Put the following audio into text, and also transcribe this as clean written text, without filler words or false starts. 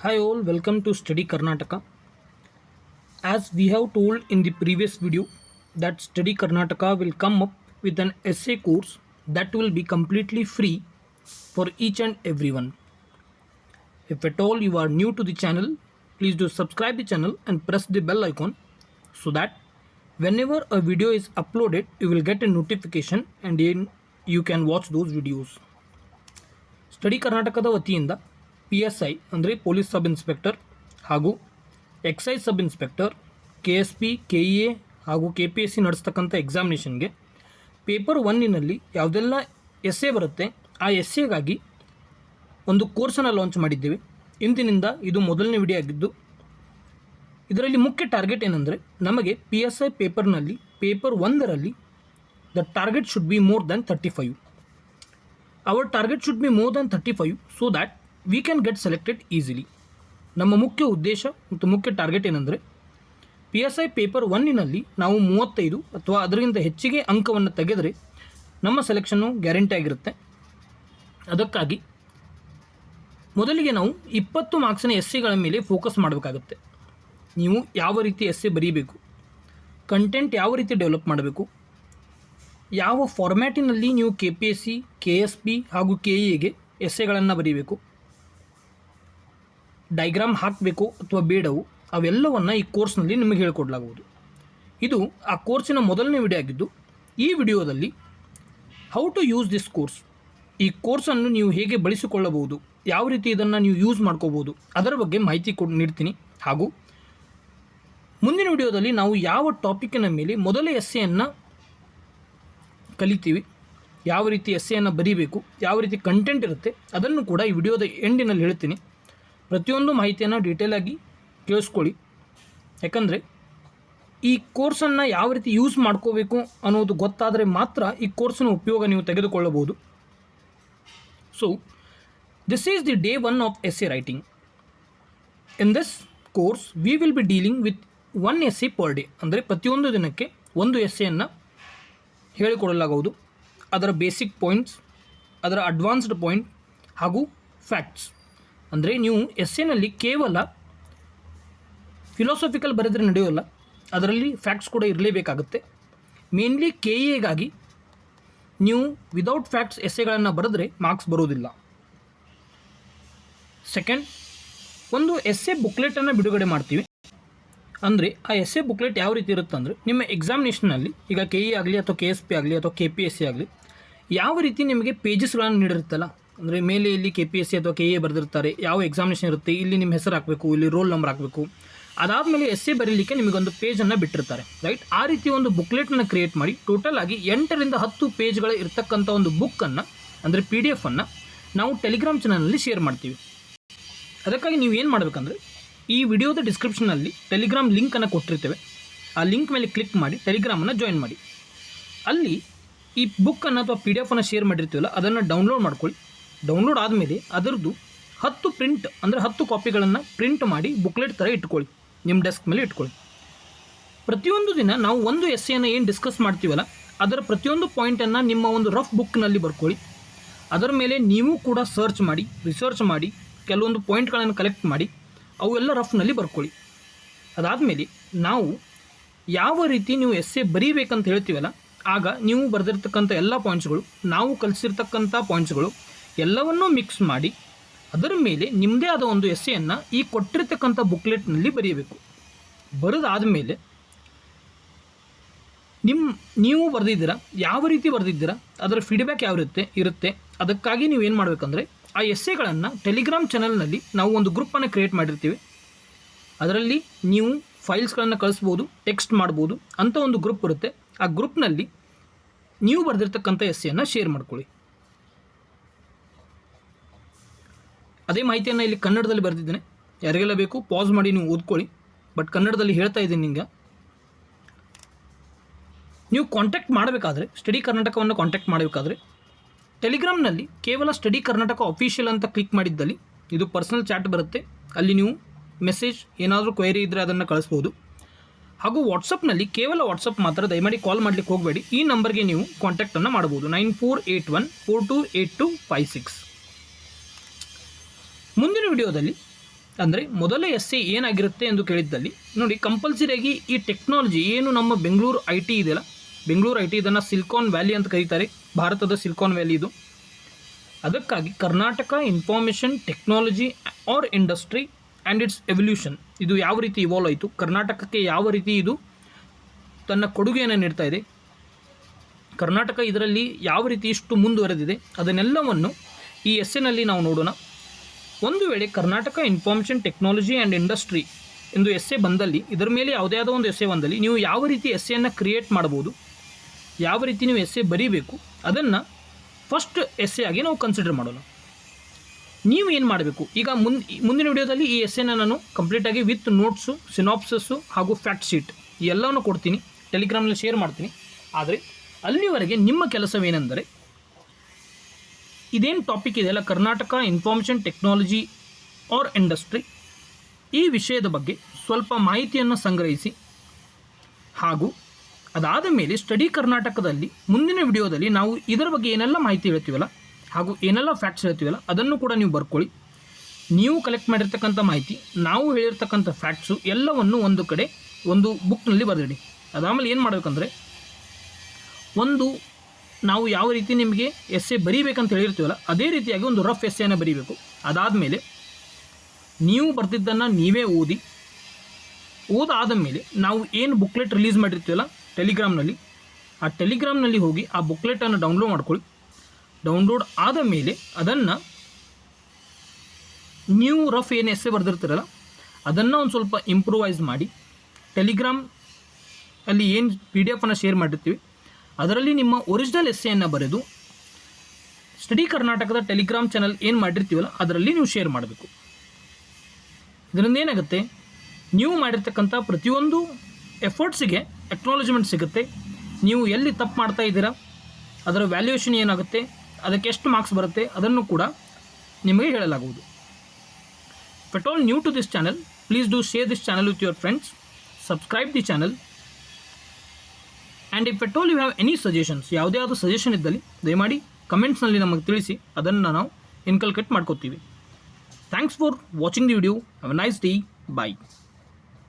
Hi all, welcome to Study Karnataka. As we have told in the previous video that Study Karnataka will come up with an essay course that will be completely free for each and everyone. If at all you are new to the channel, please do subscribe the channel and press the bell icon so that whenever a video is uploaded, you will get a notification and then you can watch those videos. Study ಕರ್ನಾಟಕದ ವತಿಯಿಂದ PSI ಅಂದರೆ police sub inspector ಹಾಗೂ exercise sub inspector KSP KEA ಹಾಗೂ KPSC ನಡೆಸ್ತಕ್ಕಂಥ ಎಕ್ಸಾಮಿನೇಷನ್ಗೆ paper 1ನಲ್ಲಿ ಯಾವುದೆಲ್ಲ essay ಬರುತ್ತೆ ಆ ಎಸ್ಸೆಗಾಗಿ ಒಂದು ಕೋರ್ಸನ್ನು launch ಮಾಡಿದ್ದೇವೆ. ಇಂದಿನಿಂದ ಇದು ಮೊದಲನೇ ವಿಡಿಯೋ ಆಗಿದ್ದು ಇದರಲ್ಲಿ ಮುಖ್ಯ ಟಾರ್ಗೆಟ್ ಏನಂದರೆ ನಮಗೆ PSI ಪೇಪರ್ನಲ್ಲಿ ಪೇಪರ್ 1ರಲ್ಲಿ the target should be more than 35. Our target should be more than 35 so that we can get selected easily. ನಮ್ಮ ಮುಖ್ಯ ಉದ್ದೇಶ ಮತ್ತು ಮುಖ್ಯ ಟಾರ್ಗೆಟ್ ಏನಂದರೆ PSI ಪೇಪರ್ 1ನಲ್ಲಿ ನಾವು 35 ಅಥವಾ ಅದರಿಂದ ಹೆಚ್ಚಿಗೆ ಅಂಕವನ್ನು ತೆಗೆದರೆ ನಮ್ಮ ಸೆಲೆಕ್ಷನ್ನು ಗ್ಯಾರಂಟಿ ಆಗಿರುತ್ತೆ. ಅದಕ್ಕಾಗಿ ಮೊದಲಿಗೆ ನಾವು 20 ಮಾರ್ಕ್ಸಿನ ಎಸ್ಸೆಗಳ ಮೇಲೆ ಫೋಕಸ್ ಮಾಡಬೇಕಾಗುತ್ತೆ. ನೀವು ಯಾವ ರೀತಿ ಎಸ್ಸೆ ಬರೀಬೇಕು, ಕಂಟೆಂಟ್ ಯಾವ ರೀತಿ ಡೆವಲಪ್ ಮಾಡಬೇಕು, ಯಾವ ಫಾರ್ಮ್ಯಾಟಿನಲ್ಲಿ ನೀವು KPSC KSP ಹಾಗೂ KEAಗೆ ಎಸ್ಸೆಗಳನ್ನು ಬರೀಬೇಕು, ಡೈಗ್ರಾಮ್ ಹಾಕಬೇಕು ಅಥವಾ ಬೇಡವು, ಅವೆಲ್ಲವನ್ನು ಈ ಕೋರ್ಸ್ನಲ್ಲಿ ನಿಮಗೆ ಹೇಳಿಕೊಡಲಾಗುವುದು. ಇದು ಆ ಕೋರ್ಸಿನ ಮೊದಲನೇ ವಿಡಿಯೋ ಆಗಿದ್ದು ಈ ವಿಡಿಯೋದಲ್ಲಿ how to use this course, ಈ ಕೋರ್ಸನ್ನು ನೀವು ಹೇಗೆ ಬಳಸಿಕೊಳ್ಳಬಹುದು, ಯಾವ ರೀತಿ ಇದನ್ನು ನೀವು ಯೂಸ್ ಮಾಡ್ಕೋಬೋದು ಅದರ ಬಗ್ಗೆ ಮಾಹಿತಿ ನೀಡ್ತೀನಿ. ಹಾಗೂ ಮುಂದಿನ ವಿಡಿಯೋದಲ್ಲಿ ನಾವು ಯಾವ ಟಾಪಿಕ್ಕಿನ ಮೇಲೆ ಮೊದಲ ಎಸ್ಸೆಯನ್ನು ಕಲಿತೀವಿ, ಯಾವ ರೀತಿ ಎಸ್ಸೆಯನ್ನು ಬರೀಬೇಕು, ಯಾವ ರೀತಿ ಕಂಟೆಂಟ್ ಇರುತ್ತೆ ಅದನ್ನು ಕೂಡ ಈ ವಿಡಿಯೋದ ಎಂಡಿನಲ್ಲಿ ಹೇಳ್ತೀನಿ. ಪ್ರತಿಯೊಂದು ಮಾಹಿತಿಯನ್ನು ಡೀಟೇಲಾಗಿ ಕೇಳಿಸ್ಕೊಳ್ಳಿ. ಯಾಕಂದರೆ ಈ ಕೋರ್ಸನ್ನು ಯಾವ ರೀತಿ ಯೂಸ್ ಮಾಡ್ಕೋಬೇಕು ಅನ್ನೋದು ಗೊತ್ತಾದರೆ ಮಾತ್ರ ಈ ಕೋರ್ಸಿನ ಉಪಯೋಗ ನೀವು ತೆಗೆದುಕೊಳ್ಳಬಹುದು. So this is the day 1 of essay writing. In this course we will be dealing with 1 essay per day. ಅಂದರೆ ಪ್ರತಿಯೊಂದು ದಿನಕ್ಕೆ ಒಂದು ಎಸ್ಸೆಯನ್ನು ಹೇಳಿಕೊಡಲಾಗುವುದು. ಅದರ ಬೇಸಿಕ್ ಪಾಯಿಂಟ್ಸ್, ಅದರ ಅಡ್ವಾನ್ಸ್ಡ್ ಪಾಯಿಂಟ್ ಹಾಗೂ ಫ್ಯಾಕ್ಟ್ಸ್. ಅಂದರೆ ನೀವು ಎಸ್ಸೆನಲ್ಲಿ ಕೇವಲ ಫಿಲಾಸಫಿಕಲ್ ಬರೆದರೆ ನಡೆಯೋಲ್ಲ, ಅದರಲ್ಲಿ ಫ್ಯಾಕ್ಟ್ಸ್ ಕೂಡ ಇರಲೇಬೇಕಾಗುತ್ತೆ. ಮೇನ್ಲಿ KEAಗಾಗಿ ನೀವು ವಿದೌಟ್ ಫ್ಯಾಕ್ಟ್ಸ್ ಎಸ್ಸೆಗಳನ್ನು ಬರೆದ್ರೆ ಮಾರ್ಕ್ಸ್ ಬರೋದಿಲ್ಲ. ಸೆಕೆಂಡ್, ಒಂದು ಎಸ್ಸೆ ಬುಕ್ಲೆಟನ್ನು ಬಿಡುಗಡೆ ಮಾಡ್ತೀವಿ. ಅಂದರೆ ಆ ಎಸ್ಸೆ ಬುಕ್ಲೆಟ್ ಯಾವ ರೀತಿ ಇರುತ್ತೆ ಅಂದರೆ ನಿಮ್ಮ ಎಕ್ಸಾಮಿನೇಷನಲ್ಲಿ ಈಗ KE ಆಗಲಿ ಅಥವಾ KSP ಆಗಲಿ ಅಥವಾ KPSC ಆಗಲಿ ಯಾವ ರೀತಿ ನಿಮಗೆ ಪೇಜಸ್ಗಳನ್ನು ನೀಡಿರುತ್ತಲ್ಲ, ಅಂದರೆ ಮೇಲೆ ಇಲ್ಲಿ KPSC ಅಥವಾ KE ಬರೆದಿರ್ತಾರೆ, ಯಾವ ಎಕ್ಸಾಮಿನೇಷನ್ ಇರುತ್ತೆ, ಇಲ್ಲಿ ನಿಮ್ಮ ಹೆಸರು ಹಾಕಬೇಕು, ಇಲ್ಲಿ ರೋಲ್ ನಂಬರ್ ಹಾಕಬೇಕು, ಅದಾದಮೇಲೆ ಎಸ್ಸೆ ಬರೀಲಿಕ್ಕೆ ನಿಮಗೊಂದು ಪೇಜನ್ನು ಬಿಟ್ಟಿರ್ತಾರೆ, ರೈಟ್. ಆ ರೀತಿ ಒಂದು ಬುಕ್ಲೆಟನ್ನು ಕ್ರಿಯೇಟ್ ಮಾಡಿ ಟೋಟಲ್ ಆಗಿ 8 ರಿಂದ 10 ಪೇಜ್ಗಳ ಇರ್ತಕ್ಕಂಥ ಒಂದು ಬುಕ್ಕನ್ನು ಅಂದರೆ PDF ಅನ್ನು ನಾವು ಟೆಲಿಗ್ರಾಮ್ ಚಾನಲಲ್ಲಿ ಶೇರ್ ಮಾಡ್ತೀವಿ. ಅದಕ್ಕಾಗಿ ನೀವು ಏನು ಮಾಡಬೇಕಂದ್ರೆ ಈ ವಿಡಿಯೋದ ಡಿಸ್ಕ್ರಿಪ್ಷನಲ್ಲಿ ಟೆಲಿಗ್ರಾಮ್ ಲಿಂಕನ್ನು ಕೊಟ್ಟಿರ್ತೇವೆ. ಆ ಲಿಂಕ್ ಮೇಲೆ ಕ್ಲಿಕ್ ಮಾಡಿ ಟೆಲಿಗ್ರಾಮನ್ನು ಜಾಯಿನ್ ಮಾಡಿ. ಅಲ್ಲಿ ಈ ಬುಕ್ಕನ್ನು ಅಥವಾ PDF ಅನ್ನು ಶೇರ್ ಮಾಡಿರ್ತೀವಲ್ಲ ಅದನ್ನು ಡೌನ್ಲೋಡ್ ಮಾಡ್ಕೊಳ್ಳಿ. ಡೌನ್ಲೋಡ್ ಆದಮೇಲೆ ಅದರದ್ದು 10 ಪ್ರಿಂಟ್ ಅಂದರೆ 10 ಕಾಪಿಗಳನ್ನು ಪ್ರಿಂಟ್ ಮಾಡಿ ಬುಕ್ಲೆಟ್ ಥರ ಇಟ್ಕೊಳ್ಳಿ, ನಿಮ್ಮ ಡೆಸ್ಕ್ ಮೇಲೆ ಇಟ್ಕೊಳ್ಳಿ. ಪ್ರತಿಯೊಂದು ದಿನ ನಾವು ಒಂದು ಎಸ್ಸೆಯನ್ನು ಏನು ಡಿಸ್ಕಸ್ ಮಾಡ್ತೀವಲ್ಲ ಅದರ ಪ್ರತಿಯೊಂದು ಪಾಯಿಂಟನ್ನು ನಿಮ್ಮ ಒಂದು ರಫ್ ಬುಕ್ನಲ್ಲಿ ಬರ್ಕೊಳ್ಳಿ. ಅದರ ಮೇಲೆ ನೀವು ಕೂಡ ಸರ್ಚ್ ಮಾಡಿ, ರಿಸರ್ಚ್ ಮಾಡಿ, ಕೆಲವೊಂದು ಪಾಯಿಂಟ್ಗಳನ್ನು ಕಲೆಕ್ಟ್ ಮಾಡಿ ಅವೆಲ್ಲ ರಫ್ನಲ್ಲಿ ಬರ್ಕೊಳ್ಳಿ. ಅದಾದಮೇಲೆ ನಾವು ಯಾವ ರೀತಿ ನೀವು ಎಸ್ಸೆ ಬರೀಬೇಕಂತ ಹೇಳ್ತೀವಲ್ಲ ಆಗ ನೀವು ಬರೆದಿರ್ತಕ್ಕಂಥ ಎಲ್ಲ ಪಾಯಿಂಟ್ಸ್ಗಳು, ನಾವು ಕಲಿಸಿರ್ತಕ್ಕಂಥ ಪಾಯಿಂಟ್ಸ್ಗಳು ಎಲ್ಲವನ್ನೂ ಮಿಕ್ಸ್ ಮಾಡಿ ಅದರ ಮೇಲೆ ನಿಮ್ಮದೇ ಆದ ಒಂದು ಎಸ್ಸೆಯನ್ನು ಈ ಕೊಟ್ಟಿರ್ತಕ್ಕಂಥ ಬುಕ್ಲೆಟ್ನಲ್ಲಿ ಬರೆಯಬೇಕು. ಬರೆದಾದಮೇಲೆ ನೀವು ಬರೆದಿದ್ದೀರಾ, ಯಾವ ರೀತಿ ಬರೆದಿದ್ದೀರಾ, ಅದರ ಫೀಡ್ಬ್ಯಾಕ್ ಯಾವ ಇರುತ್ತೆ. ಅದಕ್ಕಾಗಿ ನೀವು ಏನು ಮಾಡಬೇಕಂದ್ರೆ ಆ ಎಸ್ಸೆಗಳನ್ನು ಟೆಲಿಗ್ರಾಮ್ ಚಾನಲ್ನಲ್ಲಿ ನಾವು ಒಂದು ಗ್ರೂಪನ್ನು ಕ್ರಿಯೇಟ್ ಮಾಡಿರ್ತೀವಿ. ಅದರಲ್ಲಿ ನೀವು ಫೈಲ್ಸ್ಗಳನ್ನು ಕಳಿಸ್ಬೋದು, ಟೆಕ್ಸ್ಟ್ ಮಾಡ್ಬೋದು ಅಂತ ಒಂದು ಗ್ರೂಪ್ ಇರುತ್ತೆ. ಆ ಗ್ರೂಪ್ನಲ್ಲಿ ನೀವು ಬರೆದಿರ್ತಕ್ಕಂಥ ಎಸ್ಸೆಯನ್ನು ಶೇರ್ ಮಾಡ್ಕೊಳ್ಳಿ. ಅದೇ ಮಾಹಿತಿಯನ್ನು ಇಲ್ಲಿ ಕನ್ನಡದಲ್ಲಿ ಬರೆದಿದ್ದೇನೆ, ಯಾರಿಗೆಲ್ಲ ಬೇಕು ಪಾಸ್ ಮಾಡಿ ನೀವು ಓದ್ಕೊಳ್ಳಿ. ಬಟ್ ಕನ್ನಡದಲ್ಲಿ ಹೇಳ್ತಾ ಇದ್ದೀನಿ ನಿಮಗೆ. ನೀವು ಕಾಂಟ್ಯಾಕ್ಟ್ ಮಾಡಬೇಕಾದ್ರೆ ಸ್ಟಡಿ ಕರ್ನಾಟಕವನ್ನು ಕಾಂಟ್ಯಾಕ್ಟ್ ಮಾಡಬೇಕಾದ್ರೆ ಟೆಲಿಗ್ರಾಮ್ನಲ್ಲಿ ಕೇವಲ ಸ್ಟಡಿ ಕರ್ನಾಟಕ ಅಫಿಷಿಯಲ್ ಅಂತ ಕ್ಲಿಕ್ ಮಾಡಿದ್ದಲ್ಲಿ ಇದು ಪರ್ಸನಲ್ ಚಾಟ್ ಬರುತ್ತೆ. ಅಲ್ಲಿ ನೀವು ಮೆಸೇಜ್ ಏನಾದರೂ ಕ್ವೈರಿ ಇದ್ದರೆ ಅದನ್ನು ಕಳಿಸ್ಬೋದು. ಹಾಗೂ ವಾಟ್ಸಪ್ನಲ್ಲಿ ಕೇವಲ ವಾಟ್ಸಪ್ ಮಾತ್ರ, ದಯಮಾಡಿ ಕಾಲ್ ಮಾಡಲಿಕ್ಕೆ ಹೋಗಬೇಡಿ. ಈ ನಂಬರ್ಗೆ ನೀವು ಕಾಂಟ್ಯಾಕ್ಟನ್ನು ಮಾಡ್ಬೋದು 9481428256. ಮುಂದಿನ ವಿಡಿಯೋದಲ್ಲಿ ಅಂದರೆ ಮೊದಲ ಎಸ್ ಎ ಏನಾಗಿರುತ್ತೆ ಎಂದು ಕೇಳಿದ್ದಲ್ಲಿ ನೋಡಿ, ಕಂಪಲ್ಸರಿಯಾಗಿ ಈ ಟೆಕ್ನಾಲಜಿ ಏನು ನಮ್ಮ ಬೆಂಗಳೂರು ಐ ಟಿ ಇದೆಯಲ್ಲ, ಬೆಂಗಳೂರು ಐ ಟಿ ಇದನ್ನು ಸಿಲಿಕಾನ್ ವ್ಯಾಲಿ ಅಂತ ಕರೀತಾರೆ, ಭಾರತದ ಸಿಲಿಕಾನ್ ವ್ಯಾಲಿ ಇದು. ಅದಕ್ಕಾಗಿ Karnataka information technology or industry and its evolution, ಇದು ಯಾವ ರೀತಿ ಇವಾಲ್ವ್ ಆಯಿತು, ಕರ್ನಾಟಕಕ್ಕೆ ಯಾವ ರೀತಿ ಇದು ತನ್ನ ಕೊಡುಗೆಯನ್ನು ನೀಡ್ತಾ ಇದೆ, ಕರ್ನಾಟಕ ಇದರಲ್ಲಿ ಯಾವ ರೀತಿ ಇಷ್ಟು ಮುಂದುವರೆದಿದೆ, ಅದನ್ನೆಲ್ಲವನ್ನು ಈ ಎಸ್ಸೆನಲ್ಲಿ ನಾವು ನೋಡೋಣ. ಒಂದು ವೇಳೆ Karnataka information technology and industry ಎಂದು ಎಸ್ಸೆ ಬಂದಲ್ಲಿ, ಇದರ ಮೇಲೆ ಯಾವುದೇ ಆದ ಒಂದು ಎಸ್ಸೆ ಬಂದಲ್ಲಿ ನೀವು ಯಾವ ರೀತಿ ಎಸ್ಸೆಯನ್ನು ಕ್ರಿಯೇಟ್ ಮಾಡ್ಬೋದು, ಯಾವ ರೀತಿ ನೀವು ಎಸ್ಸೆ ಬರೀಬೇಕು, ಅದನ್ನು ಫಸ್ಟ್ ಎಸ್ಸೆ ಆಗಿ ನಾವು ಕನ್ಸಿಡರ್ ಮಾಡೋಣ. ನೀವು ಏನು ಮಾಡಬೇಕು ಈಗ ಮುಂದಿನ ವಿಡಿಯೋದಲ್ಲಿ ಈ ಎಸ್ಸೆನ ನಾನು ಕಂಪ್ಲೀಟಾಗಿ ವಿತ್ ನೋಟ್ಸು, ಸಿನಾಪ್ಸಸ್ಸು ಹಾಗೂ ಫ್ಯಾಕ್ಟ್ ಶೀಟ್ ಈ ಎಲ್ಲವನ್ನು ಕೊಡ್ತೀನಿ, ಟೆಲಿಗ್ರಾಮ್ನಲ್ಲಿ ಶೇರ್ ಮಾಡ್ತೀನಿ. ಆದರೆ ಅಲ್ಲಿವರೆಗೆ ನಿಮ್ಮ ಕೆಲಸವೇನೆಂದರೆ, ಇದೇನು ಟಾಪಿಕ್ ಇದೆಯಲ್ಲ Karnataka information technology or industry, ಈ ವಿಷಯದ ಬಗ್ಗೆ ಸ್ವಲ್ಪ ಮಾಹಿತಿಯನ್ನು ಸಂಗ್ರಹಿಸಿ, ಹಾಗೂ ಅದಾದ ಮೇಲೆ ಸ್ಟಡಿ ಕರ್ನಾಟಕದಲ್ಲಿ ಮುಂದಿನ ವಿಡಿಯೋದಲ್ಲಿ ನಾವು ಇದರ ಬಗ್ಗೆ ಏನೆಲ್ಲ ಮಾಹಿತಿ ಹೇಳ್ತೀವಲ್ಲ ಹಾಗೂ ಏನೆಲ್ಲ ಫ್ಯಾಕ್ಟ್ಸ್ ಹೇಳ್ತೀವಲ್ಲ ಅದನ್ನು ಕೂಡ ನೀವು ಬರ್ಕೊಳ್ಳಿ. ನೀವು ಕಲೆಕ್ಟ್ ಮಾಡಿರ್ತಕ್ಕಂಥ ಮಾಹಿತಿ, ನಾವು ಹೇಳಿರ್ತಕ್ಕಂಥ ಫ್ಯಾಕ್ಟ್ಸು ಎಲ್ಲವನ್ನು ಒಂದು ಕಡೆ ಒಂದು ಬುಕ್ನಲ್ಲಿ ಬರೆದಿಡಿ. ಅದಾದಮೇಲೆ ಏನು ಮಾಡಬೇಕಂದ್ರೆ, ನಾವು ಯಾವ ರೀತಿ ನಿಮಗೆ ಎಸ್ಸೆ ಬರೀಬೇಕಂತ ಹೇಳಿರ್ತೀವಲ್ಲ ಅದೇ ರೀತಿಯಾಗಿ ಒಂದು ರಫ್ ಎಸ್ಸೆಯನ್ನು ಬರೀಬೇಕು. ಅದಾದಮೇಲೆ ನೀವು ಬರ್ತಿದ್ದನ್ನು ನೀವೇ ಓದಾದ ಮೇಲೆ ನಾವು ಏನು ಬುಕ್ಲೆಟ್ ರಿಲೀಸ್ ಮಾಡಿರ್ತೀವಲ್ಲ ಟೆಲಿಗ್ರಾಮ್ನಲ್ಲಿ, ಆ ಟೆಲಿಗ್ರಾಮ್ನಲ್ಲಿ ಹೋಗಿ ಆ ಬುಕ್ಲೆಟನ್ನು ಡೌನ್ಲೋಡ್ ಮಾಡ್ಕೊಳ್ಳಿ. ಡೌನ್ಲೋಡ್ ಆದ ಮೇಲೆ ಅದನ್ನು ನೀವು ರಫ್ ಏನು ಎಸ್ಸೆ ಬರೆದಿರ್ತೀರಲ್ಲ ಅದನ್ನು ಒಂದು ಸ್ವಲ್ಪ ಇಂಪ್ರೂವೈಸ್ ಮಾಡಿ ಟೆಲಿಗ್ರಾಮ್ ಅಲ್ಲಿ ಏನು PDF ಅನ್ನು ಶೇರ್ ಮಾಡಿರ್ತೀವಿ ಅದರಲ್ಲಿ ನಿಮ್ಮ ಒರಿಜಿನಲ್ ಎಸ್ಸೆಯನ್ನು ಬರೆದು ಸ್ಟಡಿ ಕರ್ನಾಟಕದ ಟೆಲಿಗ್ರಾಮ್ ಚಾನಲ್ ಏನು ಮಾಡಿರ್ತೀವಲ್ಲ ಅದರಲ್ಲಿ ನೀವು ಶೇರ್ ಮಾಡಬೇಕು. ಇದರಿಂದ ಏನಾಗುತ್ತೆ, ನೀವು ಮಾಡಿರ್ತಕ್ಕಂಥ ಪ್ರತಿಯೊಂದು ಎಫರ್ಟ್ಸಿಗೆ ಅಕ್ನಾಲೇಜ್ಮೆಂಟ್ ಸಿಗುತ್ತೆ. ನೀವು ಎಲ್ಲಿ ತಪ್ಪು ಮಾಡ್ತಾ ಇದ್ದೀರಾ, ಅದರ ವ್ಯಾಲ್ಯೂಯೇಷನ್ ಏನಾಗುತ್ತೆ, ಅದಕ್ಕೆ ಎಷ್ಟು ಮಾರ್ಕ್ಸ್ ಬರುತ್ತೆ ಅದನ್ನು ಕೂಡ ನಿಮಗೆ ಹೇಳಲಾಗುವುದು. If at all new to this channel, please do share this channel with your friends, subscribe the channel, and if at all you have any suggestions, ಯಾವುದೇ ಆದ ಸಜೆಷನ್ ಇದ್ದಲ್ಲಿ ದಯಮಾಡಿ ಕಮೆಂಟ್ಸ್ನಲ್ಲಿ ನಮಗೆ ತಿಳಿಸಿ, ಅದನ್ನು ನಾವು ಇನ್ಕಲ್ಕೇಟ್ ಮಾಡ್ಕೋತೀವಿ. Thanks for watching the video. Have a nice day. Bye.